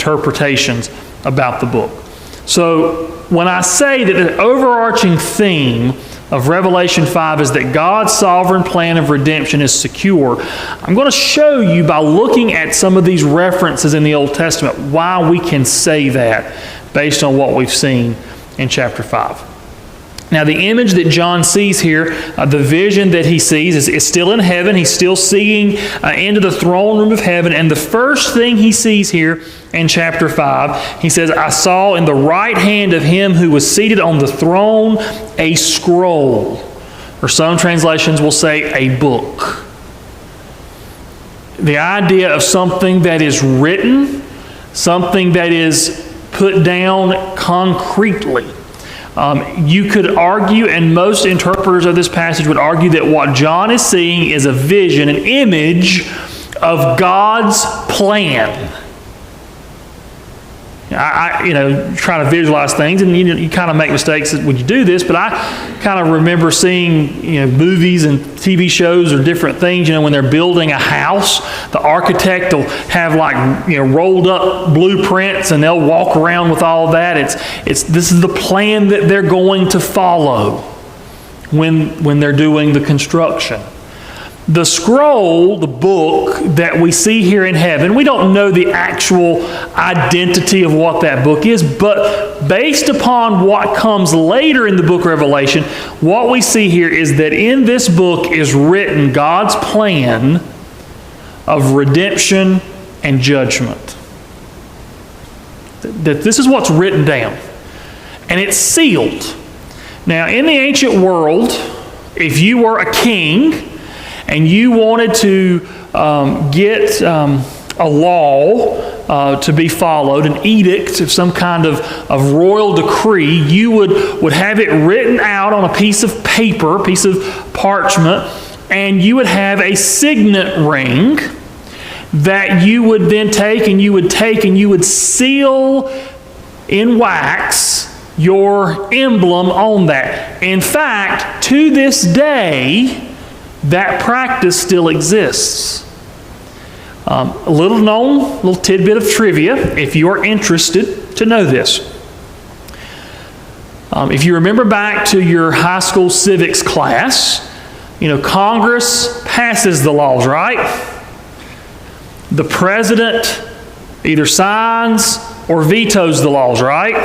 interpretations about the book. So when I say that the overarching theme of Revelation 5 is that God's sovereign plan of redemption is secure, I'm going to show you by looking at some of these references in the Old Testament why we can say that based on what we've seen in chapter 5. Now, the image that John sees here, the vision that he sees is still in heaven. He's still seeing into the throne room of heaven. And the first thing he sees here in chapter 5, he says, I saw in the right hand of him who was seated on the throne a scroll. Or some translations will say a book. The idea of something that is written, something that is put down concretely. You could argue, and most interpreters of this passage would argue, that what John is seeing is a vision, an image of God's plan. I try to visualize things, and you kind of make mistakes when you do this, but I kind of remember seeing movies and TV shows or different things. When they're building a house, the architect will have rolled up blueprints, and they'll walk around with all that. This is the plan that they're going to follow when they're doing the construction. The scroll, the book that we see here in heaven, we don't know the actual identity of what that book is, but based upon what comes later in the book of Revelation, what we see here is that in this book is written God's plan of redemption and judgment. That this is what's written down. And it's sealed. Now, in the ancient world, if you were a king and you wanted to get a law to be followed, an edict of some kind of royal decree, you would have it written out on a piece of paper, piece of parchment, and you would have a signet ring that you would then take and you would seal in wax your emblem on that. In fact, to this day, that practice still exists. A little known, little tidbit of trivia, if you are interested to know this. If you remember back to your high school civics class, Congress passes the laws, right? The president either signs or vetoes the laws, right?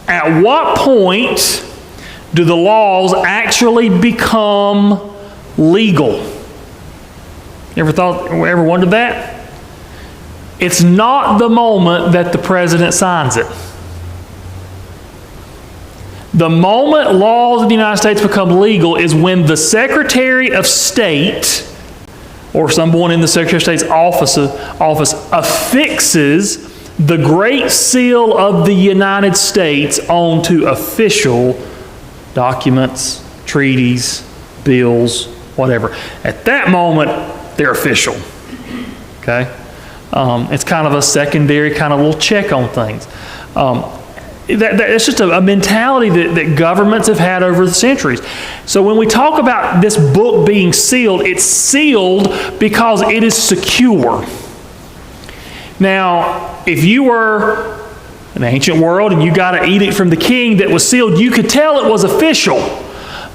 At what point do the laws actually become legal? Ever wondered that? It's not the moment that the president signs it. The moment laws of the United States become legal is when the Secretary of State or someone in the Secretary of State's office affixes the Great Seal of the United States onto official documents, treaties, bills, whatever. At that moment, they're official. Okay? It's kind of a secondary kind of little check on things. It's just a mentality that governments have had over the centuries. So when we talk about this book being sealed, it's sealed because it is secure. Now, if you were in the ancient world and you got an edict from the king that was sealed, you could tell it was official,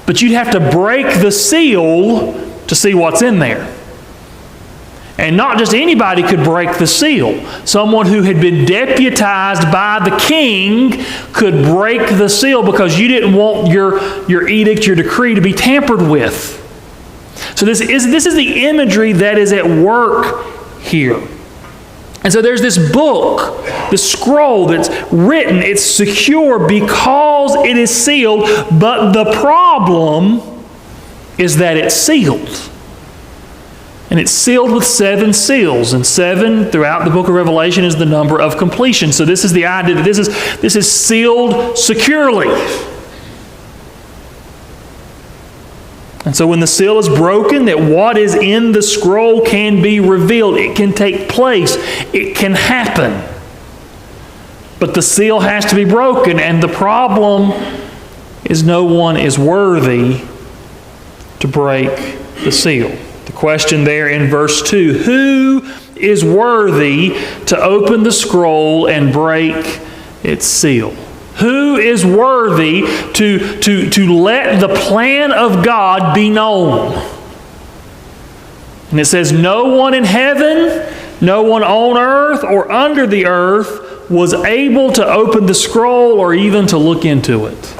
but you'd have to break the seal to see what's in there. And not just anybody could break the seal. Someone who had been deputized by the king could break the seal because you didn't want your edict, your decree to be tampered with. So this is the imagery that is at work here. And so there's this book, the scroll that's written. It's secure because it is sealed, but the problem is that it's sealed. And it's sealed with 7 seals. And 7 throughout the book of Revelation is the number of completion. So this is the idea that this is sealed securely. And so when the seal is broken, that what is in the scroll can be revealed. It can take place. It can happen. But the seal has to be broken. And the problem is no one is worthy to break the seal. The question there in verse 2, who is worthy to open the scroll and break its seal? Who is worthy to let the plan of God be known? And it says, no one in heaven, no one on earth or under the earth was able to open the scroll or even to look into it.